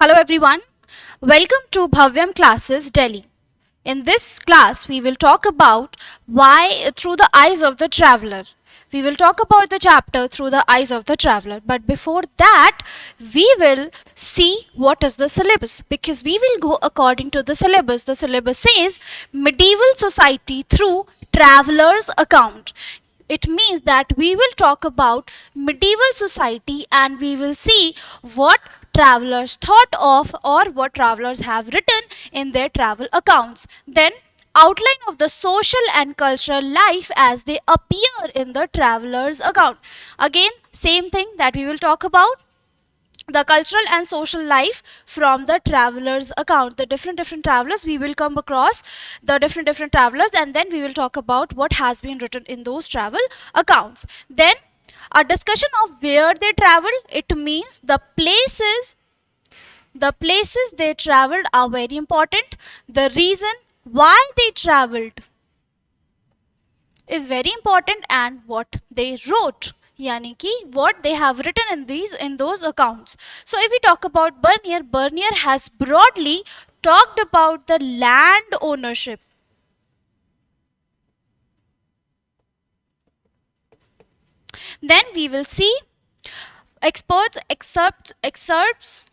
Hello everyone. Welcome to Bhavyam classes Delhi. In this class we will talk about why through the eyes of the traveler. We will talk about the chapter through the eyes of the traveler. But before that, we will see what is the syllabus because we will go according to the syllabus. The syllabus says medieval society through traveler's account. It means that we will talk about medieval society and we will see what travelers thought of or what travelers have written in their travel accounts. Then outline of the social and cultural life as they appear in the traveler's account. Again, same thing that we will talk about the cultural and social life from the travelers account. The different travelers, we will come across the different travelers, and then we will talk about what has been written in those travel accounts. Then a discussion of where they traveled. It means the places they traveled are very important. The reason why they traveled is very important, and what they wrote, yani ki what they have written in those accounts. So if we talk about Bernier has broadly talked about the land ownership. Then we will see excerpts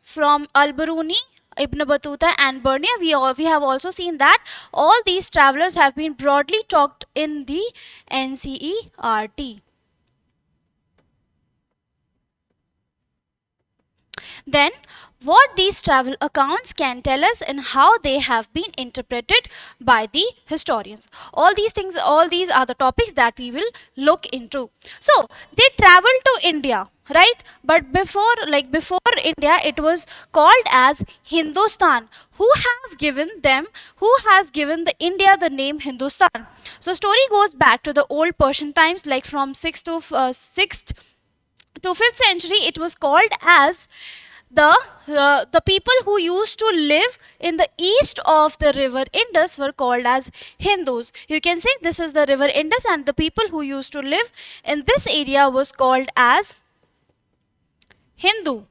from Alburuni, Ibn Battuta and Bernier. We have also seen that all these travelers have been broadly talked in the NCERT. Then what these travel accounts can tell us and how they have been interpreted by the historians. All these are the topics that we will look into. So they traveled to India, right? But before India, it was called as Hindustan. Who has given the India the name Hindustan? So story goes back to the old Persian times, like from 6th to 5th century. It was called as the people who used to live in the east of the river Indus were called as Hindus. You can say this is the river Indus, and the people who used to live in this area was called as Hindu.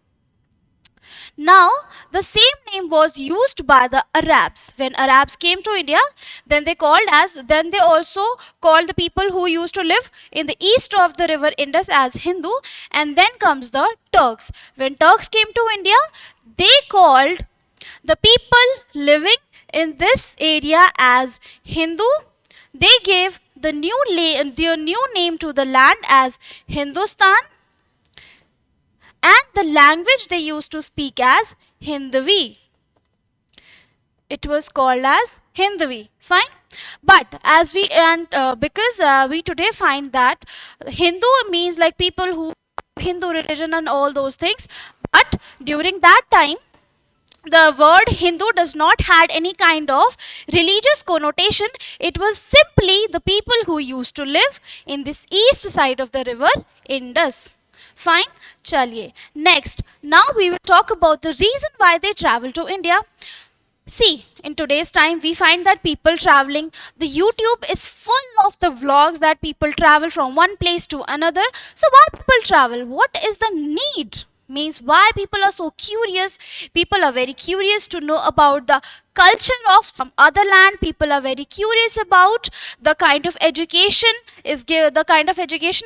Now, the same name was used by the Arabs. When Arabs came to India, then they also called the people who used to live in the east of the river Indus as Hindu. And then comes the Turks. When Turks came to India, they called the people living in this area as Hindu. They gave their new name to the land as Hindustan, and the language they used to speak as Hindavi. It was called as Hindavi. Fine. But because we today find that Hindu means like people who Hindu religion and all those things. But during that time, the word Hindu does not had any kind of religious connotation. It was simply the people who used to live in this east side of the river Indus. Fine. Chaliye. Next, now we will talk about the reason why they travel to India. See, in today's time, we find that people traveling, the YouTube is full of the vlogs that people travel from one place to another. So why people travel? What is the need? Means why people are so curious. People are very curious to know about the culture of some other land. People are very curious about the kind of education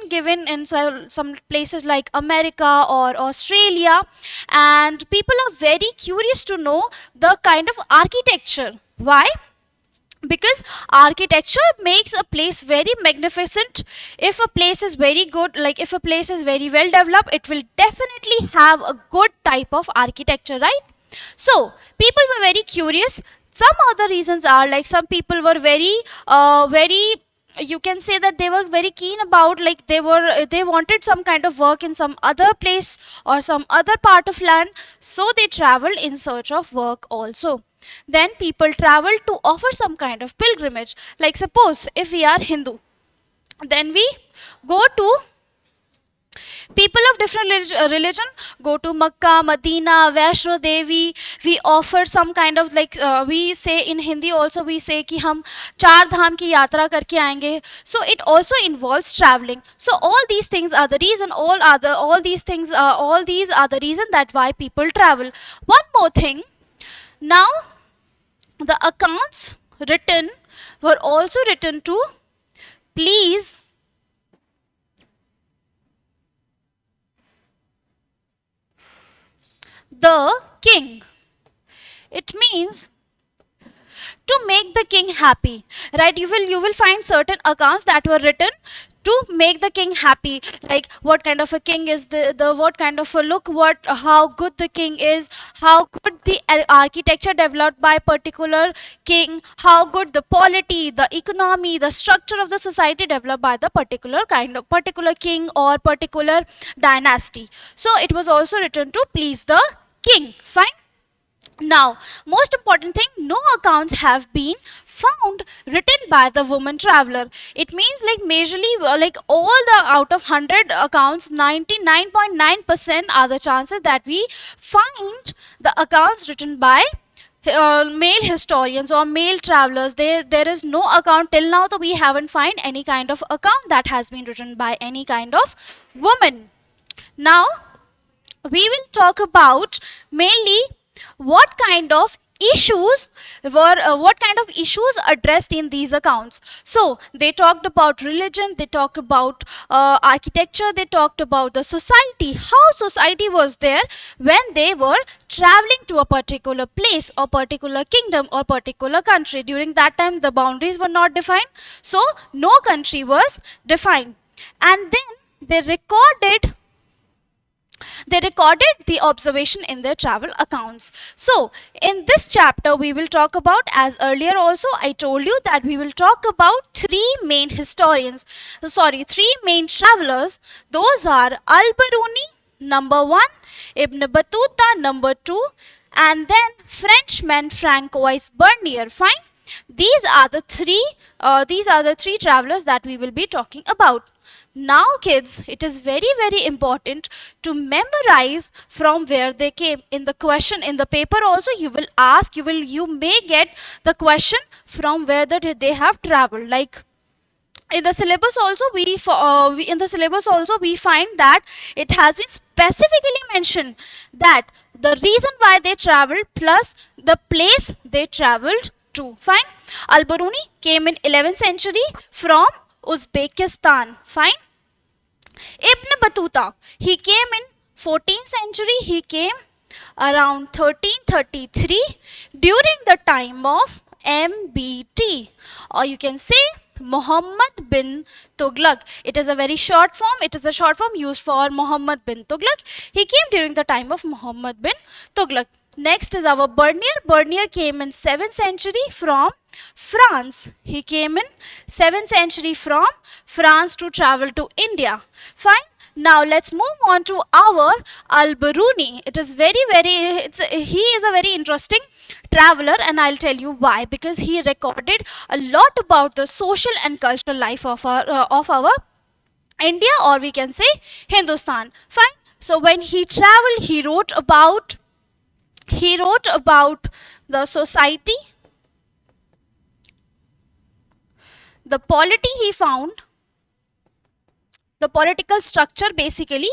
given in some places like America or Australia, and people are very curious to know the kind of architecture. Why? Because architecture makes a place very magnificent. If a place is very good, like if a place is very well developed, it will definitely have a good type of architecture, right? So people were very curious. Some other reasons are like some people were very you can say that they were very keen about, like they wanted some kind of work in some other place or some other part of land, so they traveled in search of work also. Then people travel to offer some kind of pilgrimage. Like suppose if we are Hindu, then we go to People of different religion go to Makkah, Medina, Vaishno Devi. We offer some kind of like we say in Hindi also, we say कि हम चार धाम की यात्रा करके आएंगे. So it also involves traveling. So all these things are the reason, all these are the reason that why people travel. One more thing. Now the accounts written were also written to please the king. It means to make the king happy, right? You will find certain accounts that were written to make the king happy, like what kind of a king is the what kind of a look, what how good the king is, how good the architecture developed by particular king, how good the polity, the economy, the structure of the society developed by the particular king or particular dynasty. So it was also written to please the king. Fine. Now, most important thing, no accounts have been found written by the woman traveler. It means like majorly like all the out of 100 accounts, 99.9% are the chances that we find the accounts written by male historians or male travelers. There is no account till now, so we haven't find any kind of account that has been written by any kind of woman. Now, we will talk about mainly what kind of issues addressed in these accounts. So they talked about religion, they talked about architecture, they talked about the society, how society was there when they were traveling to a particular place or particular kingdom or particular country. During that time the boundaries were not defined, so no country was defined. And then they recorded the observation in their travel accounts. So in this chapter we will talk about, as earlier also I told you that we will talk about three main travelers. Those are Alburuni number 1, Ibn Battuta number 2, and then Frenchman Francois Bernier. Fine. These are the three travelers that we will be talking about. Now kids, it is very important to memorize from where they came. In the question in the paper also you will ask, you may get the question from where they have traveled. Like in the syllabus also we find that it has been specifically mentioned that the reason why they traveled plus the place they traveled to. Fine. Alburuni came in 11th century from Uzbekistan. Fine. Ibn Battuta, he came in 14th century. He came around 1333 during the time of MBT, or you can say Muhammad bin Tughlaq. It is a very short form. It is a short form used for Muhammad bin Tughlaq. He came during the time of Muhammad bin Tughlaq. Next is our Bernier. Bernier came in 7th century from France. He came in 7th century from France to travel to India. Fine. Now let's move on to our Alburuni. It is he is a very interesting traveler, and I'll tell you why. Because he recorded a lot about the social and cultural life of our India, or we can say Hindustan. Fine. So when he traveled, he wrote about the society, the polity he found, the political structure basically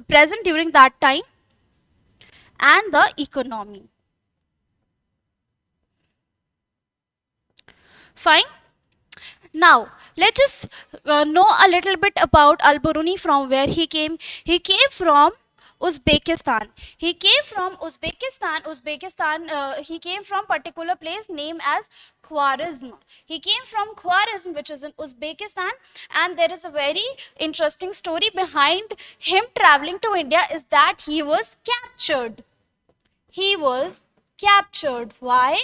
present during that time, and the economy. Fine. Now let's just know a little bit about Alburuni, from where he came. He came from Uzbekistan. He came from Uzbekistan. He came from particular place named as Khwarizm. He came from Khwarizm, which is in Uzbekistan, and there is a very interesting story behind him traveling to India. Is that he was captured. Why?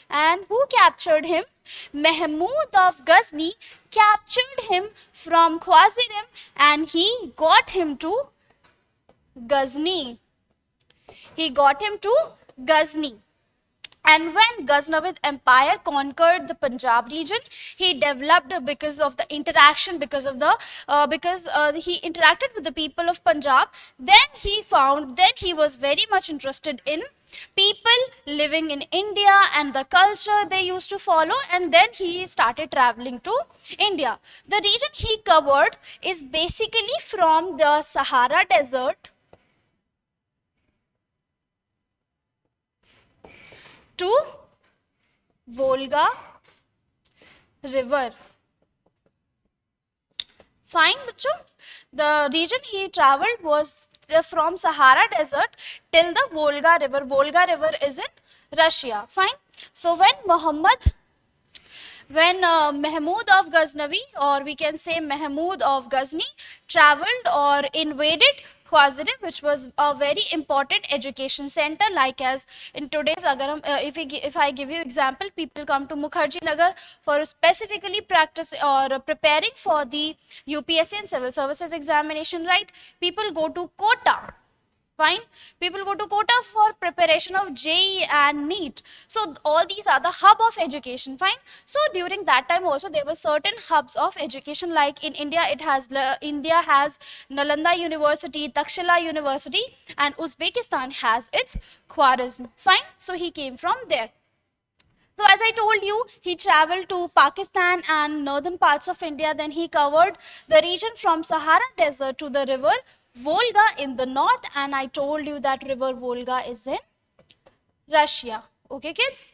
And who captured him? Mahmud of Ghazni captured him from Khwarizm, and he got him to Ghazni. And when Ghaznavid Empire conquered the Punjab region, he developed because of the interaction, because he interacted with the people of Punjab. Then he was very much interested in people living in India and the culture they used to follow. And then he started traveling to India. The region he covered is basically from the Sahara Desert to Volga River. Fine, bachcho. The region he traveled was from Sahara Desert till the Volga River. Volga River is in Russia. Fine. So when Mahmud of Ghaznavi, or we can say Mahmud of Ghazni, traveled or invaded Khwarizm, which was a very important education center, like as in today's, if I give you example, people come to Mukherjee Nagar for specifically practice or preparing for the UPSC and civil services examination, right? People go to Kota. Fine. People go to Kota for preparation of JEE and NEET. So all these are the hub of education. Fine. So during that time also there were certain hubs of education, like in India India has Nalanda University, Takshila University, and Uzbekistan has its Khwarizm. Fine. So he came from there. So as I told you, he traveled to Pakistan and northern parts of India. Then he covered the region from Sahara Desert to the river Volga in the north. And I told you that river Volga is in Russia. Okay, kids?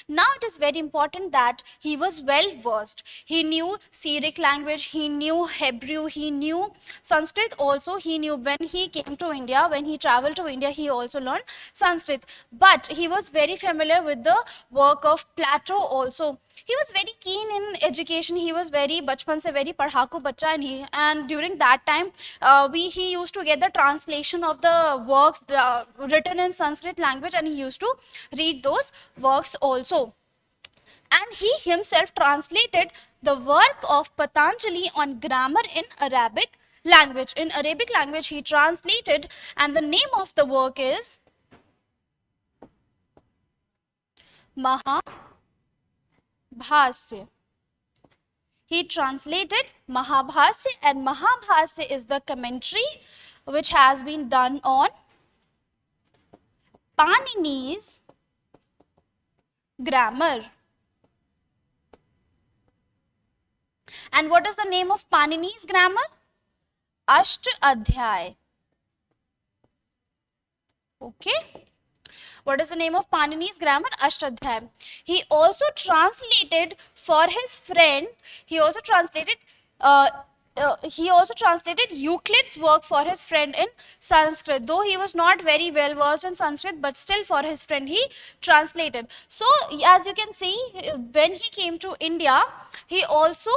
Now it is very important that he was well versed. He knew Syriac language, he knew Hebrew, he knew Sanskrit also. He knew when he came to India, when he traveled to India, he also learned Sanskrit. But he was very familiar with the work of Plato also. He was very keen in education. He was very bachpan se very padhaku bacha, and during that time he used to get the translation of the works written in Sanskrit language, and he used to read those works also. And he himself translated the work of Patanjali on grammar in Arabic language. In Arabic language he translated, and the name of the work is Mahabhasya. He translated Mahabhasya, and Mahabhasya is the commentary which has been done on Panini's grammar. And what is the name of Panini's grammar? Ashtadhyay. Okay. What is the name of Panini's grammar? Ashtadhyay. He also translated for his friend, he also translated Euclid's work for his friend in Sanskrit. Though he was not very well versed in Sanskrit, but still for his friend he translated. So as you can see, when he came to India, he also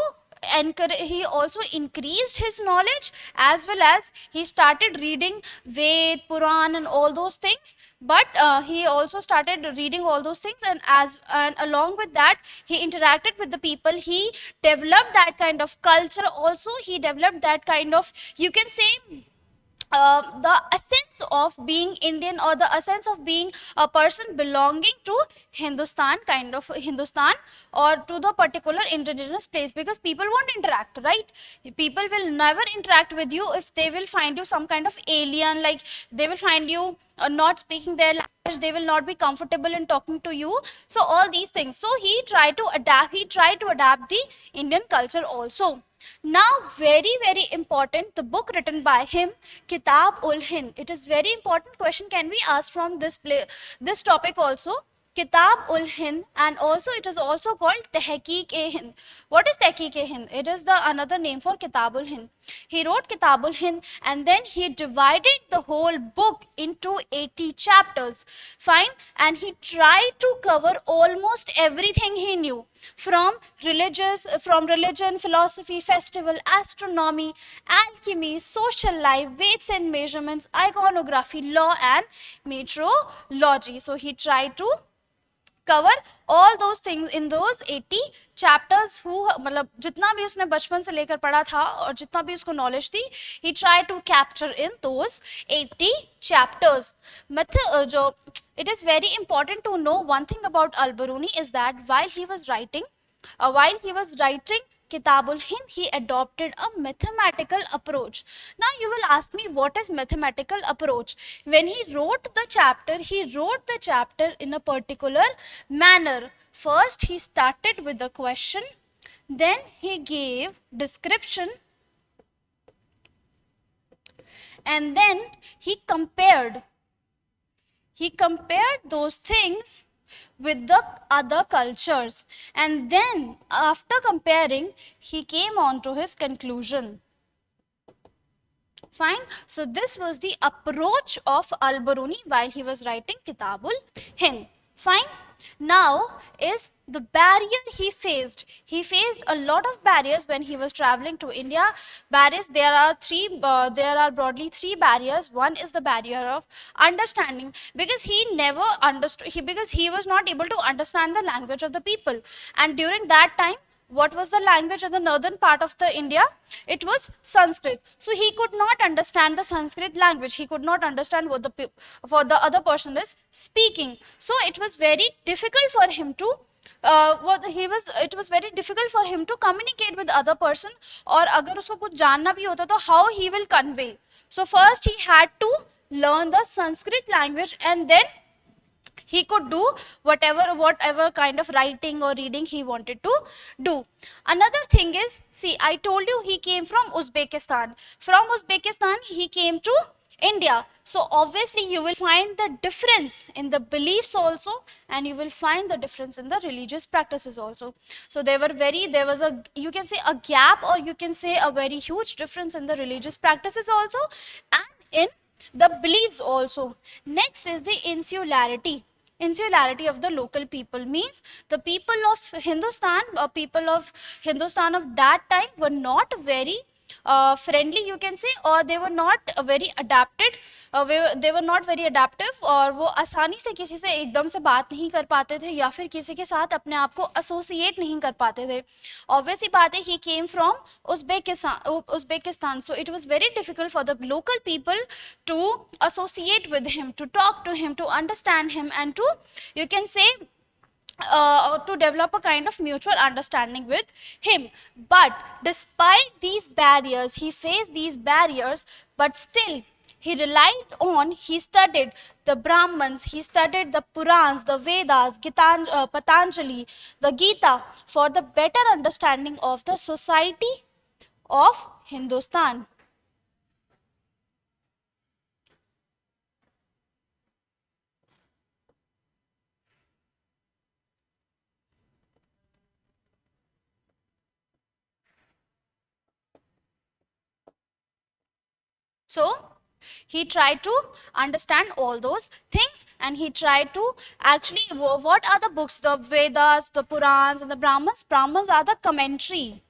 increased his knowledge, as well as he started reading Ved, Puran and all those things. But he also started reading all those things, and along with that he interacted with the people. He developed that kind of culture also. He developed that kind of, you can say, the essence of being Indian, or the essence of being a person belonging to Hindustan, kind of Hindustan, or to the particular indigenous place, because people won't interact, right? People will never interact with you if they will find you some kind of alien, like they will find you not speaking their language, they will not be comfortable in talking to you. So all these things. So he tried to adapt the Indian culture also. Now, very, very important, the book written by him, Kitab ul Hind. It is very important question can we ask from this topic also. Kitab ul Hind, and also it is also called Tehqiq-e-Hind. What is Tehqiq-e-Hind? It is the another name for Kitab ul Hind. He wrote Kitab ul Hind, and then he divided the whole book into 80 chapters. Fine, and he tried to cover almost everything he knew, from religion, philosophy, festival, astronomy, alchemy, social life, weights and measurements, iconography, law and meteorology. So he tried to cover all those things in those 80 chapters. who मतलब जितना भी उसने बचपन से लेकर पढ़ा था और जितना भी उसको knowledge थी, he tried to capture in those 80 chapters. जो it is very important to know one thing about Alburuni is that while he was writing Kitabul Hind, he adopted a mathematical approach. Now you will ask me, what is mathematical approach? When he wrote the chapter in a particular manner. First he started with the question, then he gave description, and then he compared those things with the other cultures, and then after comparing he came on to his conclusion. Fine. So this was the approach of Al-Biruni while he was writing Kitabul Hind. Fine. Now is the barrier he faced. He faced a lot of barriers when he was traveling to India. Barriers, there are broadly three barriers. One is the barrier of understanding, because he never understood, because he was not able to understand the language of the people. And during that time, what was the language of the northern part of the India? It was Sanskrit. So he could not understand the Sanskrit language. He could not understand what the other person is speaking. So it was very difficult for him to it was very difficult for him to communicate with other person. और अगर उसको कुछ जानना भी होता तो how he will convey. So first he had to learn the Sanskrit language, and then he could do whatever kind of writing or reading he wanted to do. Another thing is, see, I told you he came from Uzbekistan. From Uzbekistan he came to India. So obviously you will find the difference in the beliefs also, and you will find the difference in the religious practices also. So there was a, you can say, a gap, or you can say a very huge difference in the religious practices also, and in the beliefs also. Next is the insularity. Insularity of the local people means the people of Hindustan, of that time were not very friendly, you can say, or they were not very adapted. They were not very adaptive, और वो आसानी से किसी से एकदम से बात नहीं कर पाते थे, या फिर किसी के साथ अपने आप को एसोसिएट नहीं कर पाते थे. Obvious ही बात है, he came from Uzbekistan, so it was very difficult for the local people to associate with him, to talk to him, to understand him, and to, you can say, to develop a kind of mutual understanding with him. But despite these barriers, he faced these barriers, but still he studied the Brahmins, he studied the Purans, the Vedas, Patanjali, the Gita, for the better understanding of the society of Hindustan. So he tried to understand all those things, and he tried to actually, what are the books? The Vedas, the Purans, and the Brahmins. Brahmins are the commentary.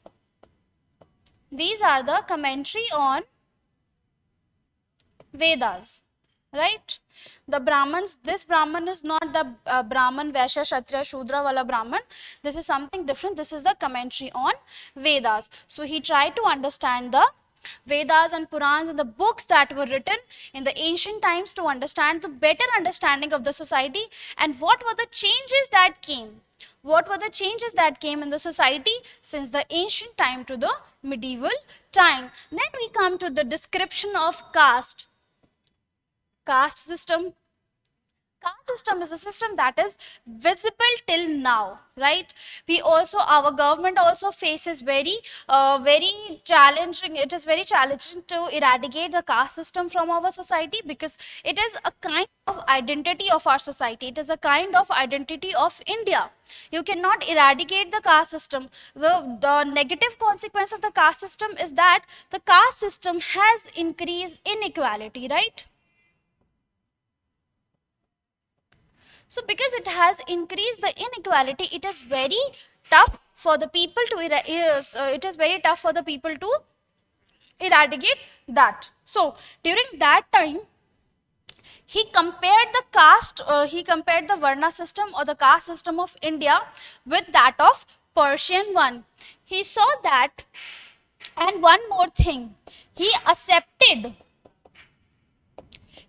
These are the commentary on Vedas, right? The Brahmins, this Brahman is not the Brahman, Vaishya, Kshatriya, Shudra wala Brahman. This is something different. This is the commentary on Vedas. So he tried to understand the Vedas and Purans and the books that were written in the ancient times to understand the better understanding of the society, and what were the changes that came. What were the changes that came in the society since the ancient time to the medieval time. Then we come to the description of caste. Caste system. Caste system is a system that is visible till now, right? Our government also faces very challenging, it is very challenging to eradicate the caste system from our society, because it is a kind of identity of our society. It is a kind of identity of India. You cannot eradicate the caste system. The negative consequence of the caste system is that the caste system has increased inequality, right? So because it has increased the inequality, it is very tough for the people to eradicate that. So during that time, He compared the caste, he compared the Varna system or the caste system of India with that of Persian one. He saw that, and one more thing, he accepted,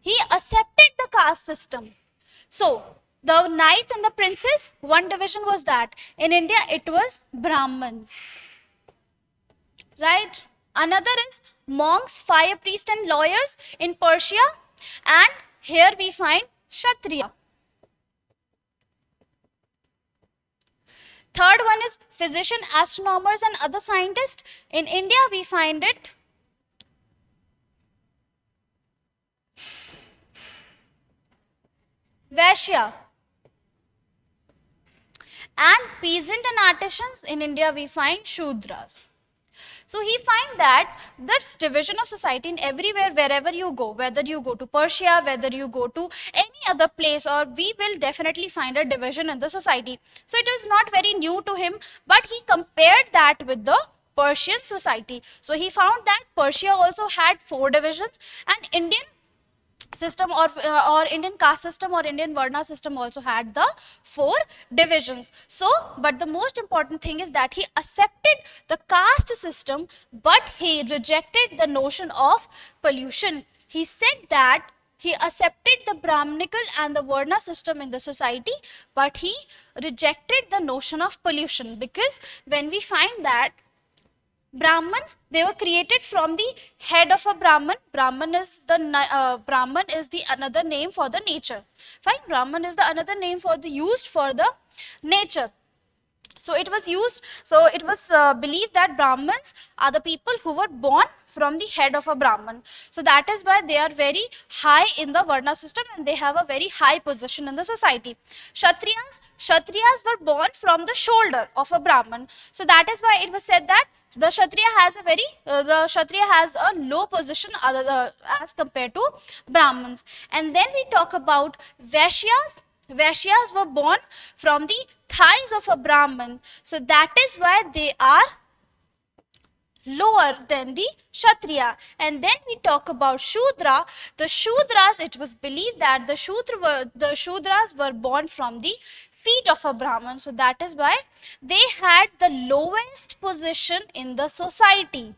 he accepted the caste system. So, the knights and the princes, one division was that. In India, it was Brahmins. Right? Another is monks, fire priests, and lawyers in Persia. And here we find Kshatriya. Third one is physician, astronomers, and other scientists. In India, we find it Vaishya. And peasant and artisans, in India, we find Shudras. So he find that this division of society in everywhere, wherever you go, whether you go to Persia, whether you go to any other place, or we will definitely find a division in the society. So it is not very new to him, but he compared that with the Persian society. So he found that Persia also had 4 divisions, and Indian system or Indian caste system or Indian Varna system also had the 4 divisions. So, but the most important thing is that he accepted the caste system, but he rejected the notion of pollution. He said that he accepted the Brahminical and the Varna system in the society, but he rejected the notion of pollution, because when we find that Brahmins, they were created from the head of a Brahman. Brahman is the another name for the nature. Fine, Brahman is the another name for the used for the nature. So it was believed that Brahmins are the people who were born from the head of a Brahman. So that is why they are very high in the Varna system and they have a very high position in the society. Kshatriyas were born from the shoulder of a Brahman. So that is why it was said that the Kshatriya has a low position as compared to Brahmins. And then we talk about Vaishyas. Vaishyas were born from the thighs of a Brahman. So that is why they are lower than the Kshatriya. And then we talk about Shudra. The Shudras, it was believed that the Shudras were born from the feet of a Brahman. So that is why they had the lowest position in the society.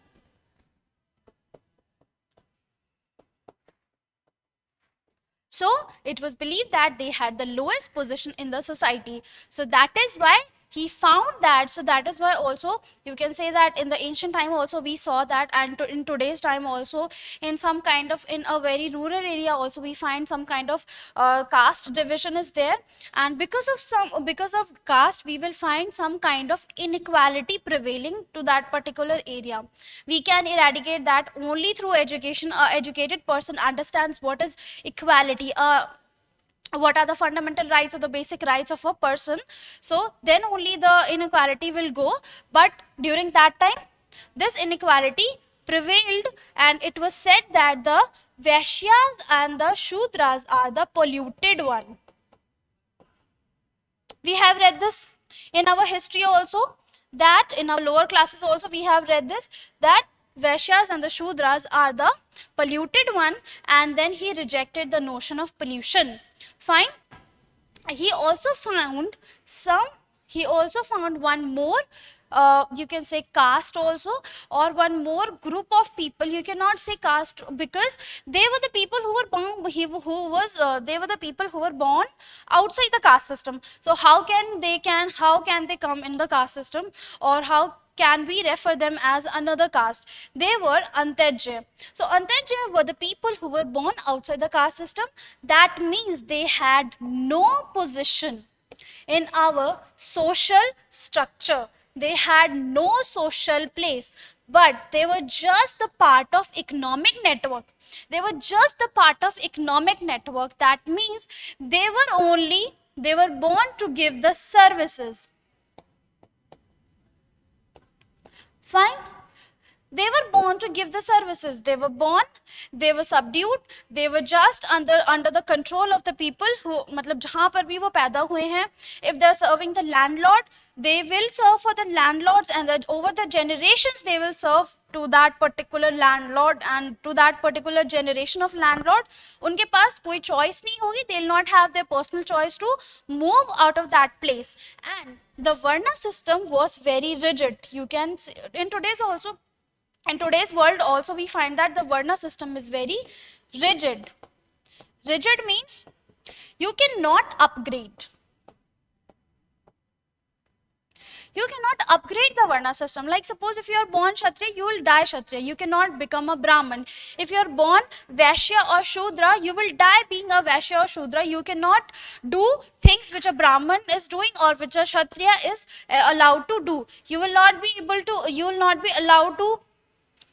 So it was believed that they had the lowest position in the society. So that is why he found that. So that is why also you can say that in the ancient time also we saw that, and in today's time also in some kind of, in a very rural area also we find some kind of caste division is there. And because of caste we will find some kind of inequality prevailing to that particular area. We can eradicate that only through education. A educated person understands what is equality, what are the fundamental rights or the basic rights of a person. So then only the inequality will go. But during that time this inequality prevailed, and it was said that the Vaishyas and the Shudras are the polluted one. We have read this in our history also, that in our lower classes also we have read this, that Vaishyas and the Shudras are the polluted one, and then he rejected the notion of pollution. Fine. He also found one more you can say caste also, or one more group of people. You cannot say caste because they were the people who were born they were the people who were born outside the caste system. So how can they come in the caste system, or how can we refer them as another caste? They were Antyajya. So Antyajya were the people who were born outside the caste system. That means they had no position in our social structure. They had no social place, but they were just the part of economic network. They were just the part of economic network. That means they were born to give the services. Fine. They were born to give the services. They were born, they were subdued, they were just under the control of the people who, मतलब जहाँ पर भी वो पैदा हुए हैं. If they are serving the landlord, they will serve for the landlords, and that over the generations they will serve to that particular landlord and to that particular generation of landlord, उनके पास कोई choice नहीं होगी, they'll not have their personal choice to move out of that place. And the Varna system was very rigid. You can see, in today's world also we find that the Varna system is very rigid. Rigid means you cannot upgrade. You cannot upgrade the Varna system. Like suppose if you are born Kshatriya, you will die Kshatriya. You cannot become a Brahman. If you are born Vaishya or Shudra, you will die being a Vaishya or Shudra. You cannot do things which a Brahman is doing or which a Kshatriya is allowed to do. You will not be allowed to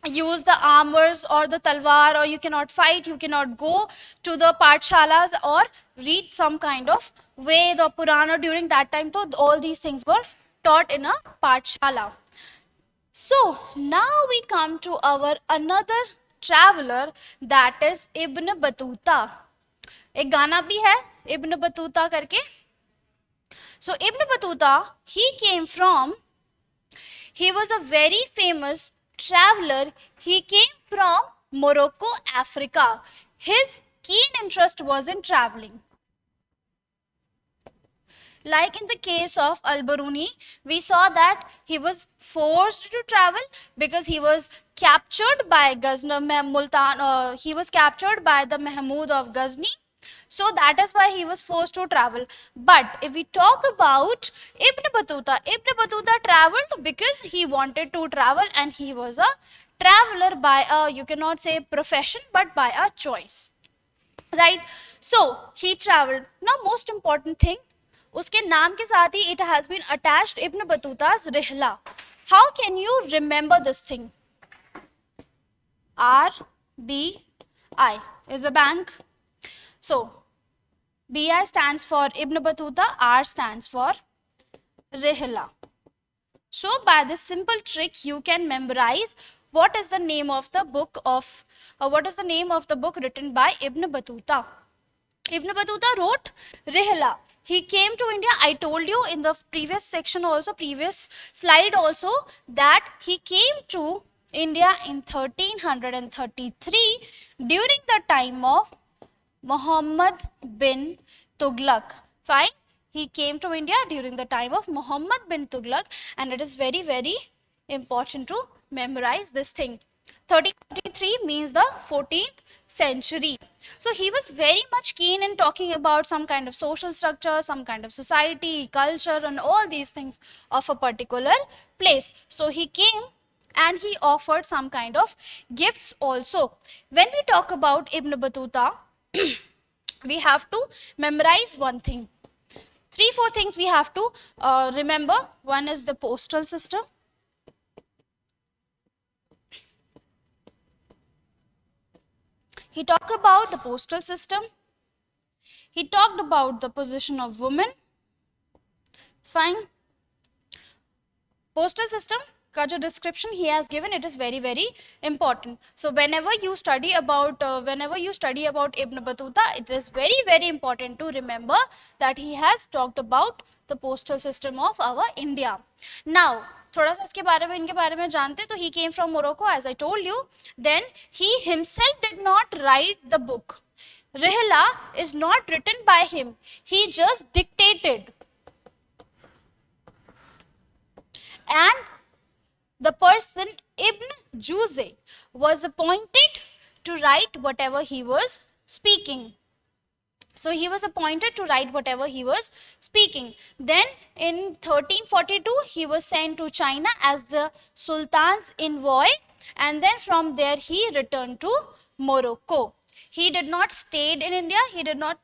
use the armors or the talwar, or you cannot fight, you cannot go to the pathshalas or read some kind of Ved or Purana during that time. So all these things were taught in a pathshala. So now we come to our another traveler, that is Ibn Battuta. एक गाना भी है Ibn Battuta करके. So Ibn Battuta, he was a very famous traveler. He came from Morocco, Africa. His keen interest was in traveling. Like in the case of alburuni, we saw that he was forced to travel because he was captured by Multan. He was captured by the Mahmud of Ghazni. So that is why he was forced to travel. But if we talk about Ibn Battuta traveled because he wanted to travel, and he was a traveler by a, you cannot say profession, but by a choice. Right? So he traveled. Now most important thing, उसके नाम के साथ ही it has been attached Ibn Battuta's Rihla. How can you remember this thing? RBI is a bank. So BI stands for Ibn Battuta, R stands for Rihla. So by this simple trick you can memorize what is the name of the book written by Ibn Battuta. Ibn Battuta wrote Rihla. He came to India. I told you in the previous slide also, that he came to India in 1333 during the time of Muhammad bin Tughlaq. Fine. He came to India during the time of Muhammad bin Tughlaq, and it is very, very important to memorize this thing. 1333 means the 14th century. So he was very much keen in talking about some kind of social structure, some kind of society, culture, and all these things of a particular place. So he came and he offered some kind of gifts also. When we talk about Ibn Battuta, we have to memorize one thing. 3-4 things we have to remember. One is the postal system. He talked about the postal system. He talked about the position of women. Fine. Postal system का जो description he has given, it is very, very important. So whenever you study about Ibn Battuta, it is very, very important to remember that he has talked about the postal system of our India. Now थोड़ा सा इनके बारे में जानते. तो he came from Morocco, as I told you. Then he himself did not write the book. Rihla is not written by him. He just dictated. And the person Ibn Juzay was appointed to write whatever he was speaking. So he was appointed to write whatever he was speaking. Then in 1342, he was sent to China as the Sultan's envoy, and then from there he returned to Morocco. He did not stay in India. He did not,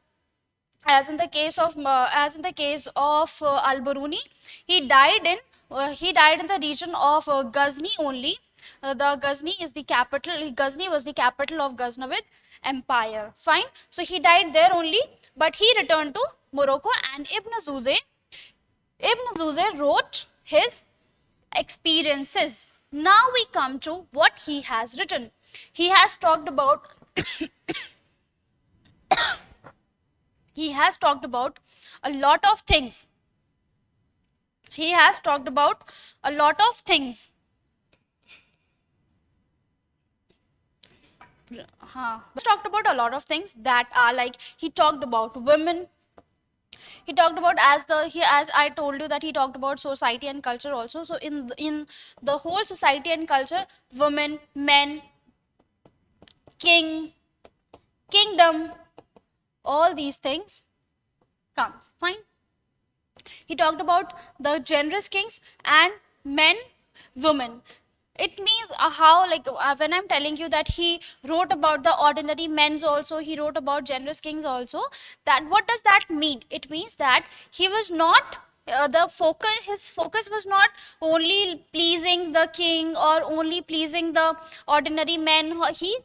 as in the case of Al-Biruni, he died in the region of Ghazni only. The Ghazni is the capital. Ghazni was the capital of Ghaznavid Empire. Fine. So he died there only, but he returned to Morocco, and Ibn Juzay wrote his experiences. Now we come to what he has written. He has talked about a lot of things. He talked about a lot of things that are like, he talked about women, he talked about, as I told you, that he talked about society and culture also. So in the whole society and culture, women, men, king, kingdom, all these things comes. Fine. He talked about the generous kings and men, women. It means how, like, when I'm telling you that he wrote about the ordinary men's also, he wrote about generous kings also, that what does that mean? It means that he was not his focus was not only pleasing the king or only pleasing the ordinary men. He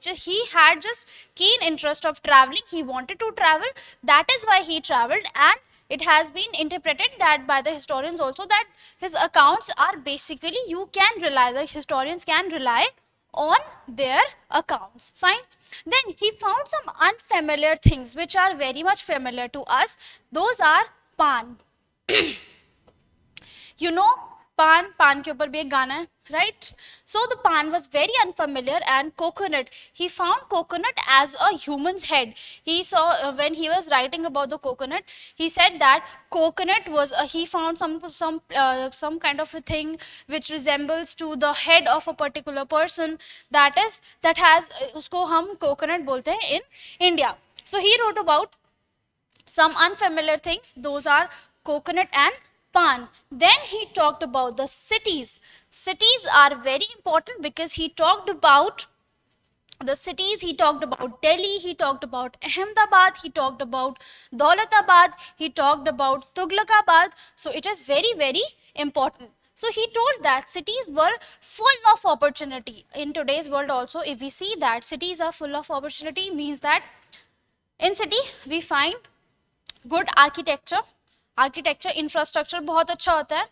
had just keen interest of traveling. He wanted to travel. That is why he traveled, and it has been interpreted that by the historians also, that his accounts are basically, you can rely, the historians can rely on their accounts. Fine. Then he found some unfamiliar things which are very much familiar to us. Those are pan. You know, pan के ऊपर भी एक गाना है, right? So the pan was very unfamiliar, and coconut, he found coconut as a human's head. He saw, when he was writing about the coconut, he said that coconut was, he found some kind of a thing which resembles to the head of a particular person, that has, उसको हम coconut बोलते हैं in India. So he wrote about some unfamiliar things. Those are coconut and pan. Then he talked about the cities. Cities are very important because he talked about the cities. He talked about Delhi, he talked about Ahmedabad, he talked about Daulatabad, he talked about Tughlaqabad. So it is very, very important. So he told that cities were full of opportunity. In today's world also, if we see that cities are full of opportunity, means that in city we find good architecture, infrastructure बहुत अच्छा होता है.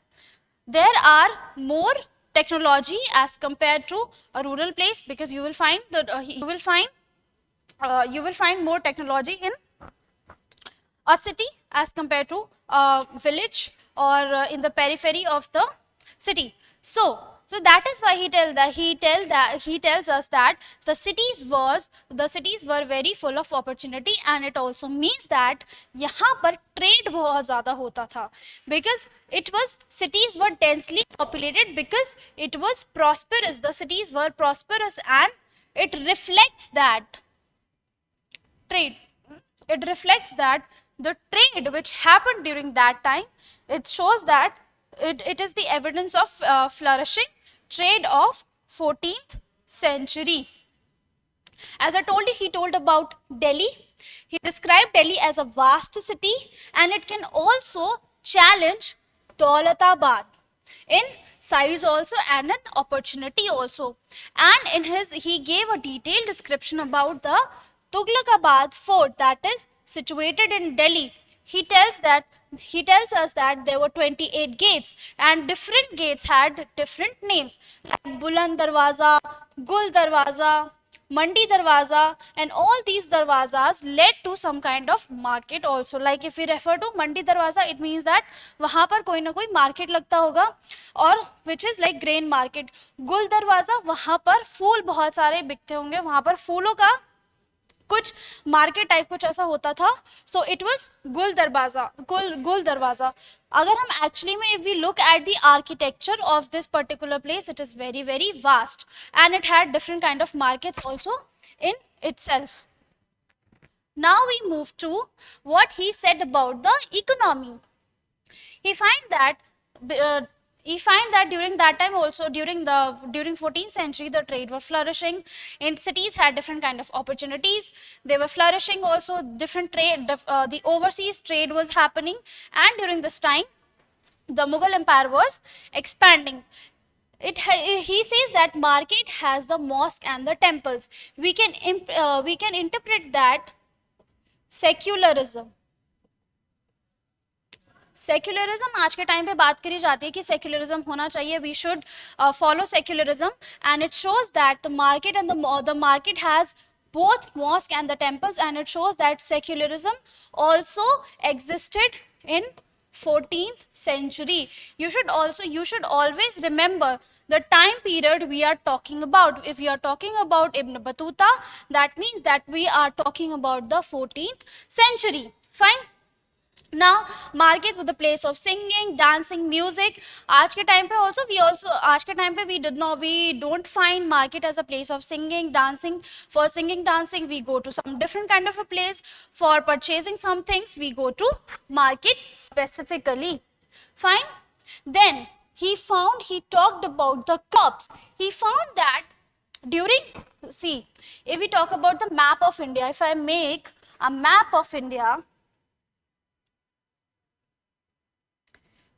There are more technology as compared to a rural place, because you will find more technology in a city as compared to a village or in the periphery of the city. So that is why he tells us that the cities were very full of opportunity, and it also means that यहाँ पर trade बहुत ज़्यादा होता था, because cities were densely populated, because it was prosperous. The cities were prosperous, and it reflects that trade. It reflects that the trade which happened during that time. It shows that it is the evidence of flourishing trade of 14th century. As I told you, he told about Delhi. He described Delhi as a vast city, and it can also challenge Daulatabad in size also and an opportunity also. And he gave a detailed description about the Tughlaqabad fort that is situated in Delhi. He tells us that there were 28 gates, and different gates had different names, like Buland Darwaza, Gul Darwaza, Mandi Darwaza, and all these darwazas led to some kind of market also. Like if we refer to Mandi Darwaza, it means that वहाँ पर कोई ना कोई market लगता होगा, और which is like grain market. Gul Darwaza, वहाँ पर फूल बहुत सारे बिकते होंगे, वहाँ पर फूलों का कुछ मार्केट टाइप कुछ ऐसा होता था. सो इट वाज गुल दरवाजा. अगर हम एक्चुअली में, if we look at the architecture of this particular place, it is very very vast, and it had different kind of markets also in itself. Now we move to what he said about the economy. He find that during that time also, during 14th century, the trade was flourishing, and cities had different kind of opportunities. They were flourishing also. Different trade, the overseas trade was happening, and during this time, the Mughal Empire was expanding. He says that market has the mosque and the temples. We can interpret that secularism आज के time पे बात करी जाती है कि secularism होना चाहिए, we should follow secularism, and it shows that the market has both mosque and the temples, and it shows that secularism also existed in 14th century. You should always remember the time period we are talking about. If we are talking about Ibn Battuta, that means that we are talking about the 14th century. Fine. Now markets were the place of singing, dancing, music. आज के time पे also आज के time पे we don't find market as a place of singing, dancing. For singing, dancing, we go to some different kind of a place. For purchasing some things, we go to market specifically. Fine. Then he talked about the crops. He found that during, see, if we talk about the map of India, if I make a map of India,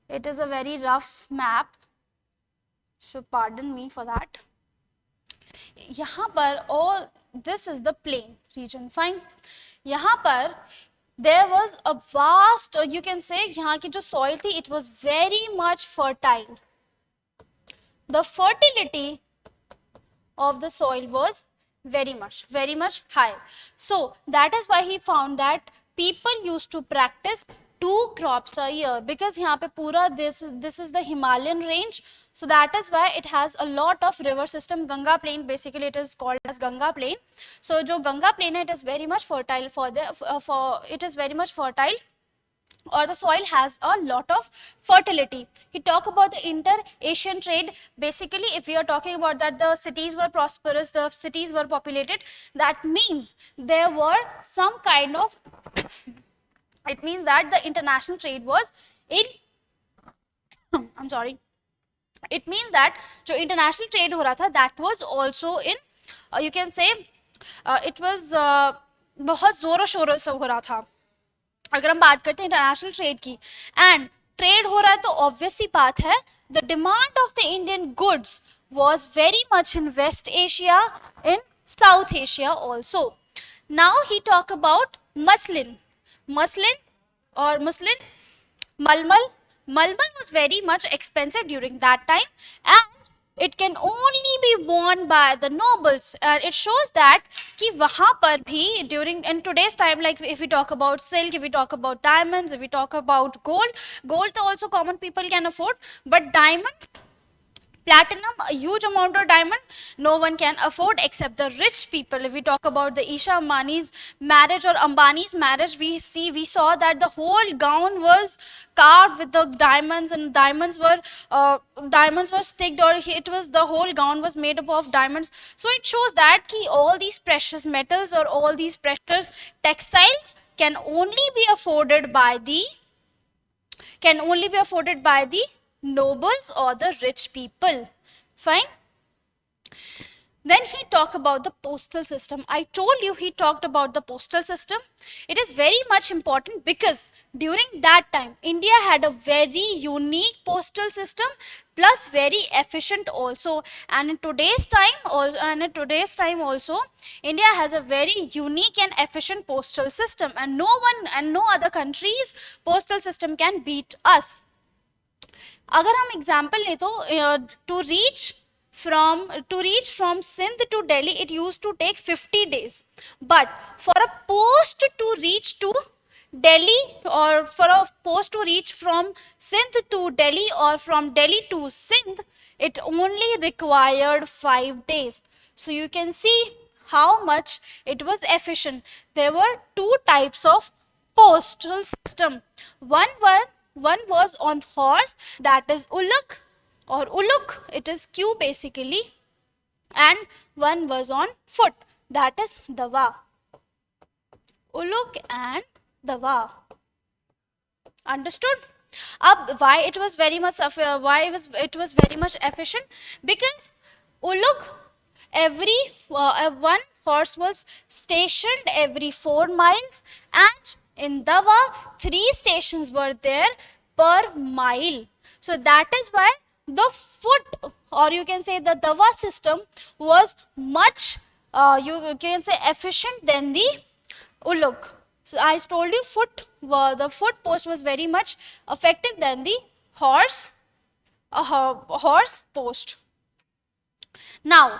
it is a very rough map, so pardon me for that. यहाँ पर all this is the plain region. Fine. यहाँ पर there was a vast, you can say, यहाँ की जो soil थी, it was very much fertile. The fertility of the soil was very much high. So that is why he found that people used to practice 2 crops a year, because यहाँ पे पूरा this is the Himalayan range. So that is why it has a lot of river system. Ganga plain, basically it is called as Ganga plain. So जो Ganga plain है, it is very much fertile it is very much fertile, or the soil has a lot of fertility. He talked about the inter-Asian trade. Basically, if we are talking about that the cities were prosperous, the cities were populated, that means there were some kind of it means that the international trade was in I'm sorry, it means that जो international trade हो रहा था, that was also in you can say it was बहुत जोरों शोरों से हो रहा था. अगर हम बात करते हैं इंटरनेशनल ट्रेड की, एंड ट्रेड हो रहा है तो ऑब्वियस सी बात है the demand of the Indian goods was very much in West Asia, in South Asia also. Now he talk about muslin or muslin, malmal was very much expensive during that time, and it can only be worn by the nobles. And it shows that कि वहाँ पर भी during in today's time, like if we talk about silk, if we talk about diamonds, if we talk about gold also common people can afford, but diamond, platinum, a huge amount of diamond, no one can afford except the rich people. If we talk about the Isha Ambani's marriage or Ambani's marriage, we saw that the whole gown was carved with the diamonds, and diamonds were sticked, or it was the whole gown was made up of diamonds. So it shows that all these precious metals or all these precious textiles can only be afforded by the nobles or the rich people. Fine. Then he talked about the postal system. I told you he talked about the postal system. It is very much important because during that time, India had a very unique postal system, plus very efficient also. And in today's time also, India has a very unique and efficient postal system, and no other country's postal system can beat us. अगर हम example ले तो to reach from Sindh to Delhi it used to take 50 days, but for a post to reach to Delhi, or for a post to reach from Sindh to Delhi or from Delhi to Sindh, it only required 5 days. So you can see how much it was efficient. There were 2 types of postal system. One was on horse, that is uluk, it is Q basically, and one was on foot, that is dawa. Uluk and dawa. Understood? Why it was very much efficient? Because uluk, every one horse was stationed every 4 miles, and in dawa 3 stations were there per mile. So that is why the foot, or you can say the dawa system, was much you can say efficient than the uluk. So I told you the foot post was very much effective than the horse post. Now,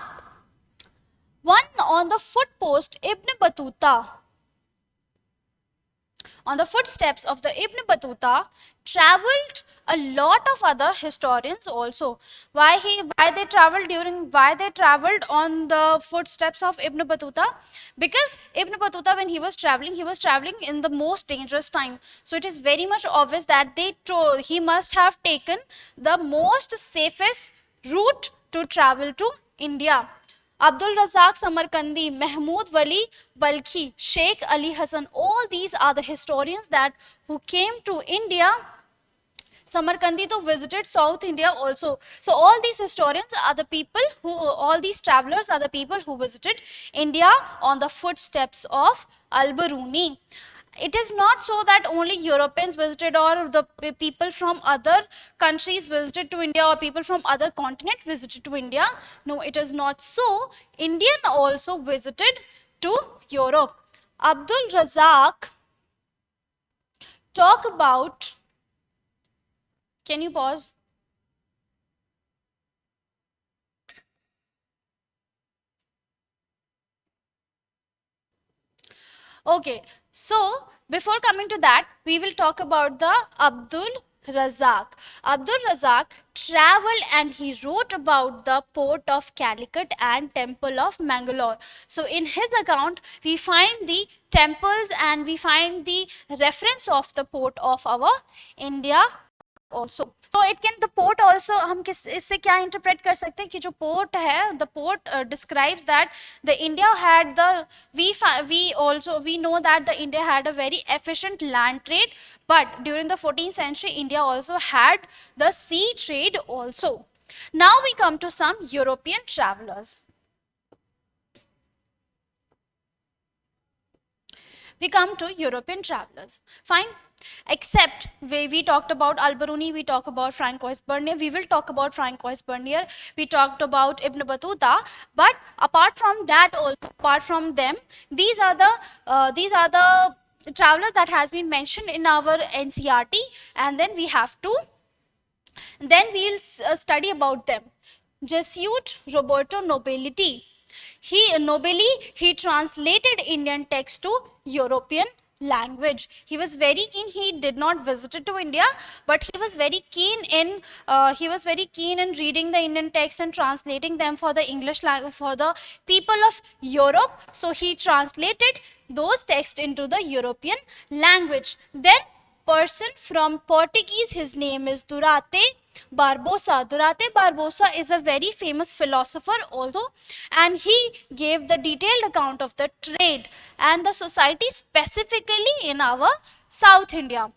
one on the foot post, Ibn Battuta on the footsteps of the Ibn Battuta traveled a lot of other historians also. Why they traveled on the footsteps of Ibn Battuta? Because Ibn Battuta, when he was traveling in the most dangerous time. So it is very much obvious that he must have taken the most safest route to travel to India. Abdul Razak Samarkandi, Mahmud Wali Balkhi, Sheikh Ali Hassan, all these are the historians that who came to India. Samarkandi to visited South India also. So all these historians are the people all these travelers are the people who visited India on the footsteps of alburuni. It is not so that only Europeans visited or the people from other countries visited to India or people from other continent visited to India. No, it is not so. Indian also visited to Europe. Abdul Razak talk about, can you pause? Okay, so before coming to that, we will talk about the Abdul Razak. Abdul Razak traveled and he wrote about the port of Calicut and temple of Mangalore. So in his account, we find the temples and we find the reference of the port of our India also. So it can, the port also, हम किस इससे क्या interpret कर सकते हैं कि जो port है, the port describes that the India had the, we know that the India had a very efficient land trade, but during the 14th century India also had the sea trade also. Now we come to some European travelers. We come to European travelers. Fine. Except we talked about Alberuni, we talk about Francois Bernier, we will talk about Francois Bernier, we talked about Ibn Battuta, but apart from that, also apart from them, these are the travelers that has been mentioned in our NCRT, and then we have to, then we'll study about them. Jesuit Roberto Nobility. He translated Indian text to European language. He was very keen. He did not visit to India, but he was very keen in reading the Indian text and translating them for the English language for the people of Europe. So he translated those texts into the European language. Then person from Portuguese, his name is Durate Barbosa. Durate Barbosa is a very famous philosopher also, and he gave the detailed account of the trade and the society specifically in our South India.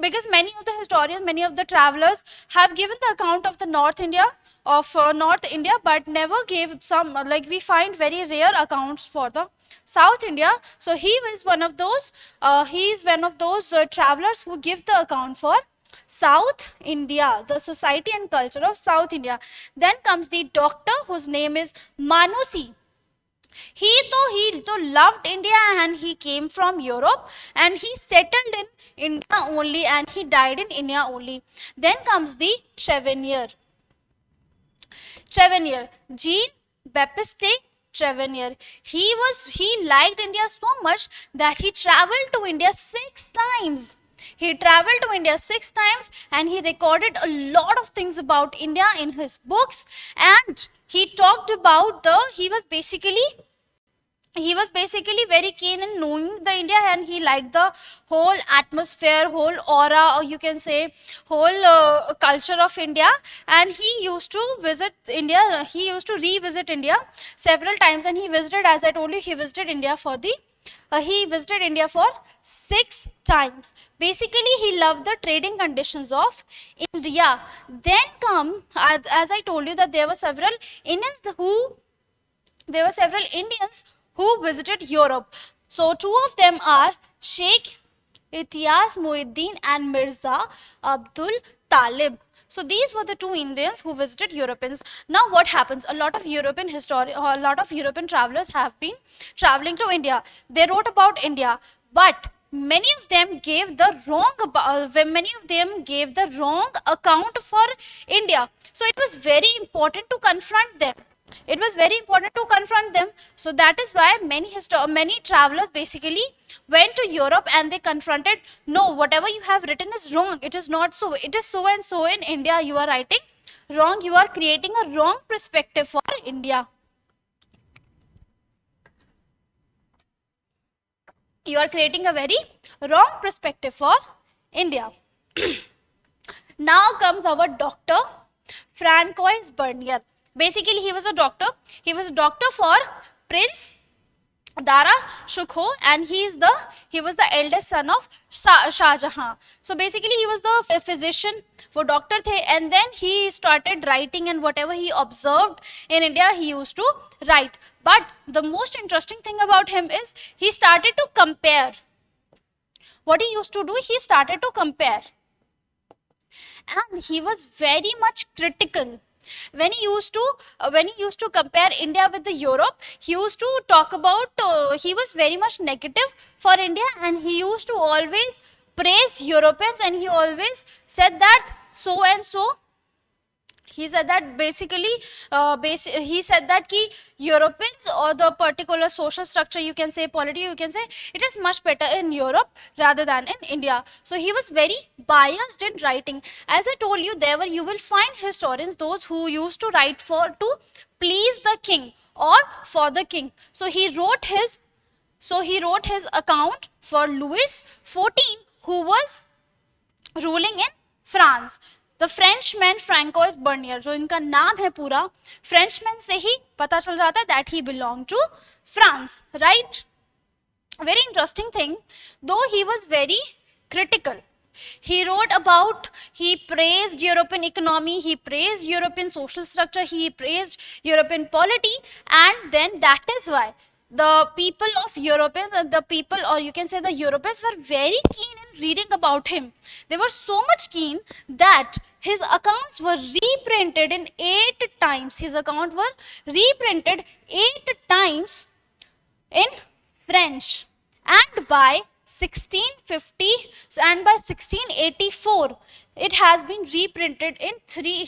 Because many of the historians, many of the travelers have given the account of the North India, but never gave some, like we find very rare accounts for the South India. So he is one of those, travelers who give the account for South India, the society and culture of South India. Then comes the doctor whose name is Manusi. He loved India and he came from Europe and he settled in India only and he died in India only. Then comes the Trevenier. Jean Baptiste Trevenier. He liked India so much that he traveled to India 6 times. He traveled to India 6 times and he recorded a lot of things about India in his books, and he talked about he was basically very keen in knowing the India, and he liked the whole atmosphere, whole aura, or you can say whole culture of India, and he used to visit India, he used to revisit India several times, and he visited, as I told you, he visited India for 6 times. Basically, he loved the trading conditions of India. Then come, as I told you, that there were several Indians who visited Europe. So two of them are Sheikh Ityas Muhyiddin and Mirza Abdul Talib. So these were the two Indians who visited Europeans. Now what happens? A lot of European travelers have been traveling to India. They wrote about India, but many of them gave the wrong account for India. So it was very important to confront them. It was very important to confront them. So that is why many travelers basically went to Europe and they confronted, no, whatever you have written is wrong. It is not so. It is so and so in India. You are writing wrong. You are creating a wrong perspective for India. You are creating a very wrong perspective for India. Now comes our doctor, Francois Bernier. Basically, he was a doctor. He was a doctor for Prince Dara Shukho, and he was the eldest son of Shah Jahan. So basically, he was the physician for doctor the, and then he started writing, and whatever he observed in India, he used to write. But the most interesting thing about him is he started to compare. What he used to do, he started to compare, and he was very much critical when he used to compare India with the Europe. He used to talk about he was very much negative for India, and he used to always praise Europeans, and he always said that so and so. He said that basically he said that ki Europeans, or the particular social structure, you can say polity, you can say, it is much better in Europe rather than in India. So he was very biased in writing. As I told you, there were, you will find historians, those who used to write for to please the king or for the king. So he wrote his account for Louis XIV, who was ruling in France. The Frenchman Francois Bernier, जो इनका नाम है पूरा, Frenchman से ही पता चल जाता है that he belong to France, right. Very interesting thing, though he was very critical. He wrote about, he praised European economy, he praised European social structure, he praised European polity, and then that is why the people of European, the people, or you can say the Europeans, were very keen in reading about him. They were so much keen that his accounts were reprinted in 8 times. His accounts were reprinted 8 times in French, and by 1650 and by 1684 it has been reprinted in three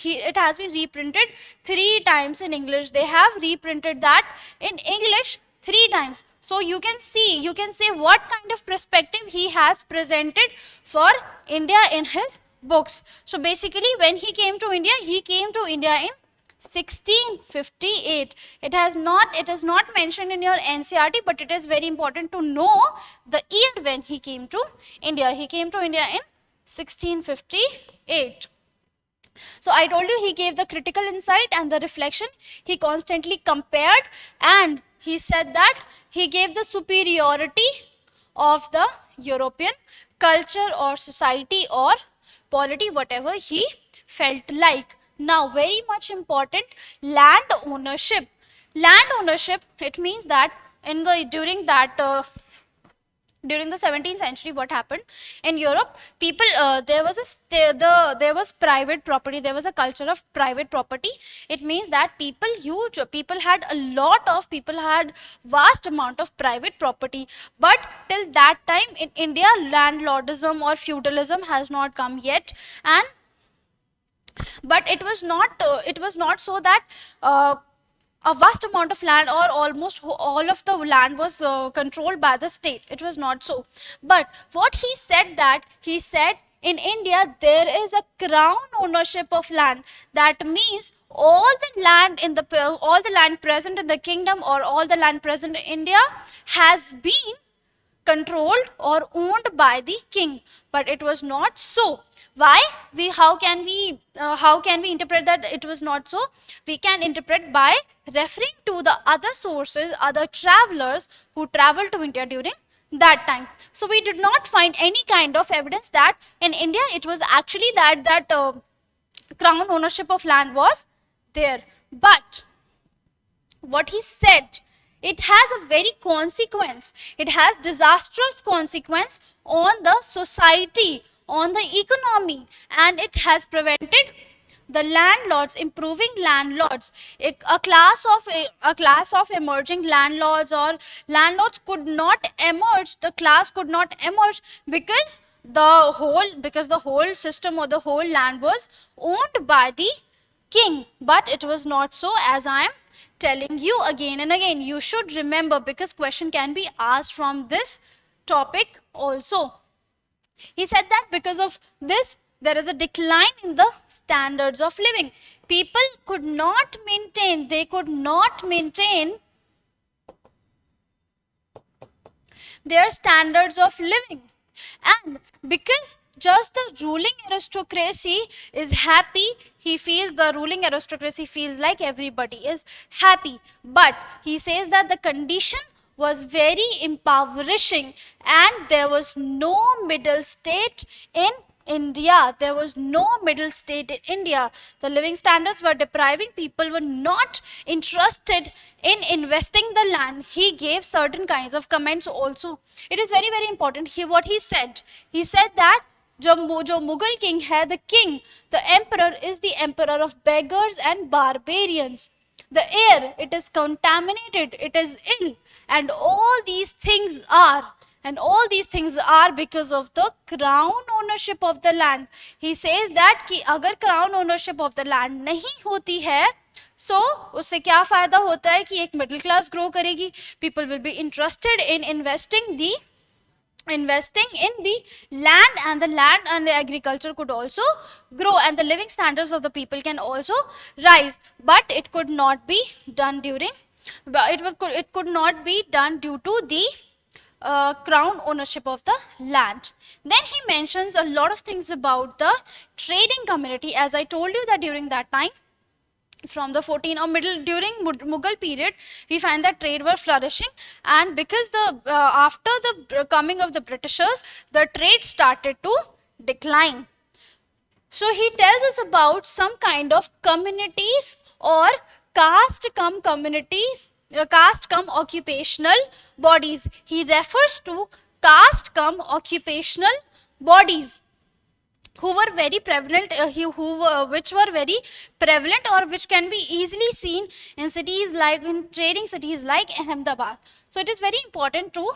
times in English. They have reprinted that in English 3 times. So you can see, you can say what kind of perspective he has presented for India in his books. So basically, when he came to India in 1658. It is not mentioned in your NCERT, but it is very important to know the year when he came to India. He came to India in 1658. So I told you, he gave the critical insight and the reflection. He constantly compared, and he said that he gave the superiority of the European culture or society or polity, whatever he felt like. Now, very much important, land ownership. Land ownership, it means that during the 17th century, what happened in Europe, people, there was private property, there was a culture of private property. It means that people had vast amount of private property. But till that time in India, landlordism or feudalism has not come yet, and but it was not so that a vast amount of land or almost all of the land was controlled by the state. It was not so. But what he said, that he said in India there is a crown ownership of land. That means all the land present in the kingdom, or all the land present in India, has been controlled or owned by the king. But it was not so. Why? How can we interpret that it was not so? We can interpret by referring to the other sources, other travelers who traveled to India during that time. So we did not find any kind of evidence that in India it was actually that crown ownership of land was there. But what he said, it has a very consequence. It has disastrous consequence on the society, on the economy, and it has prevented the landlords, improving landlords. A class of emerging landlords or landlords could not emerge. The class could not emerge because the whole system or the whole land was owned by the king. But it was not so, as I am telling you again and again. You should remember, because question can be asked from this topic also. He said that because of this, there is a decline in the standards of living. People could not maintain, they could not maintain their standards of living. And because just the ruling aristocracy is happy, the ruling aristocracy feels like everybody is happy. But he says that the condition was very impoverishing, and there was no middle state in India. There was no middle state in India. The living standards were depriving. People were not interested in investing the land. He gave certain kinds of comments also. It is very, very important. What he said that जो Mughal king है, the emperor is the emperor of beggars and barbarians. The air, it is contaminated, it is ill, and all these things are because of the crown ownership of the land. He says that कि अगर crown ownership of the land नहीं होती है, so उससे क्या फायदा होता है कि एक middle class grow करेगी, people will be interested in investing in the land, and the agriculture could also grow, and the living standards of the people can also rise. But it could not be done due to the crown ownership of the land. Then he mentions a lot of things about the trading community. As I told you that during that time, from the during Mughal period, we find that trade were flourishing, and because after the coming of the Britishers, the trade started to decline. So he tells us about some kind of communities or caste cum occupational bodies. He refers to caste cum occupational bodies who were very prevalent, which were very prevalent, or which can be easily seen in trading cities like Ahmedabad. So it is very important to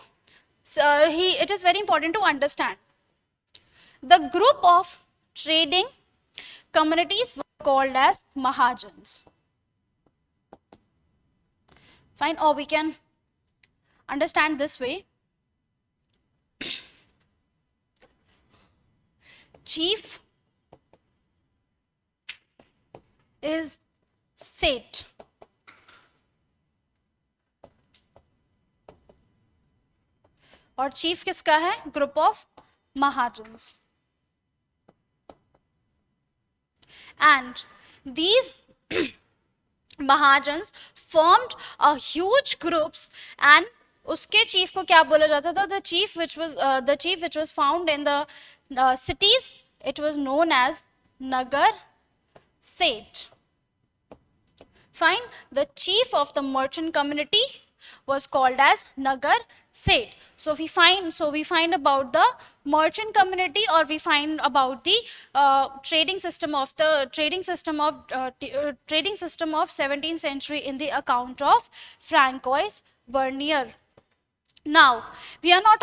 understand. The group of trading communities were called as Mahajans. Fine, or we can understand this way. Chief is Seth. और chief किसका है? Group of Mahajans. And these Mahajans formed a huge groups, and उसके chief को क्या बोला जाता था? The chief which was found in the cities, it was known as Nagar Seth. Fine. The chief of the merchant community was called as Nagar Seth. So we find about the merchant community, or we find about the trading system of 17th century in the account of Francois Bernier. Now, we are not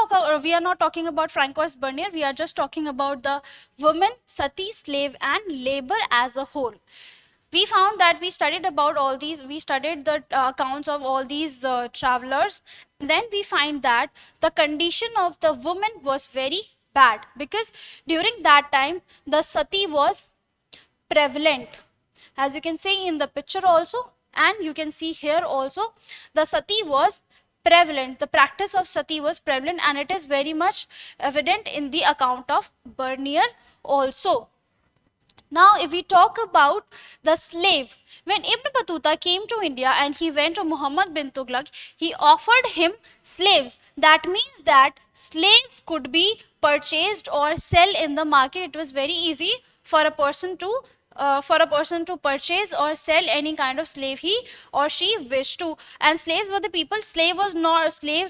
talking about Francois Bernier. We are just talking about the woman, sati, slave, and labor as a whole. We found that we studied about all these. We studied the accounts of all these travelers. And then we find that the condition of the woman was very bad, because during that time the sati was prevalent. As you can see in the picture also, and you can see here also, the sati was prevalent. The practice of sati was prevalent, and it is very much evident in the account of Bernier also. Now, if we talk about the slave, when Ibn Battuta came to India and he went to Muhammad bin Tughlaq, he offered him slaves. That means that slaves could be purchased or sell in the market. It was very easy for a person to purchase or sell any kind of slave he or she wished to. And slaves were the people. Slaves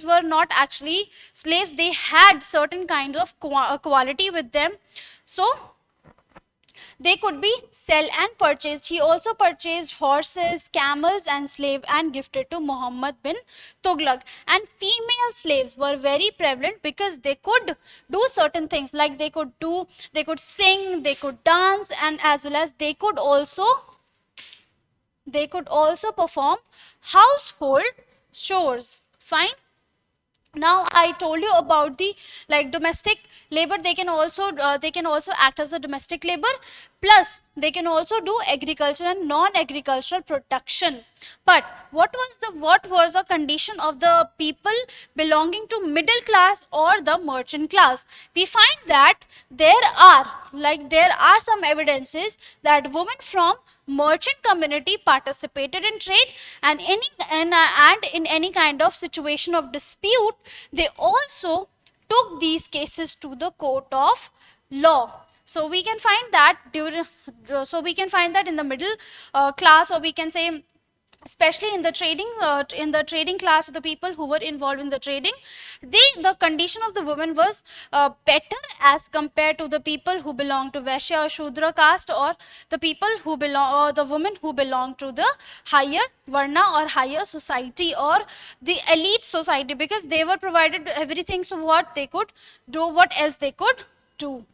were not actually slaves. They had certain kinds of quality with them. So they could be sell and purchased. He also purchased horses, camels, and slave and gifted to Muhammad bin Tughlaq. And female slaves were very prevalent because they could do certain things, like they could sing, they could dance, and as well as they could also they could also perform household chores. Fine. Now I told you about the like domestic labor. They can also act as a domestic labor, plus they can also do agriculture and non-agricultural production. But what was the condition of the people belonging to middle class or the merchant class? We find that there are some evidences that women from merchant community participated in trade, and in any kind of situation of dispute, they also took these cases to the court of law. So we can find that in the middle class, or we can say especially in the trading class, the people who were involved in the trading, the condition of the women was better as compared to the people who belong to Vaishya or Shudra caste, or the people who belong, or the women who belong to the higher varna or higher society or the elite society, because they were provided everything. So what they could do, what else they could do?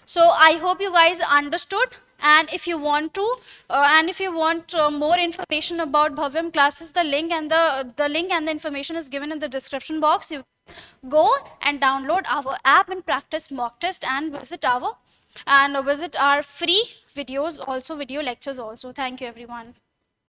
So I hope you guys understood. And if you want more information about Bhavyam classes, the link and the information is given in the description box. You go and download our app and practice mock test, and visit our free videos also, video lectures also. Thank you everyone.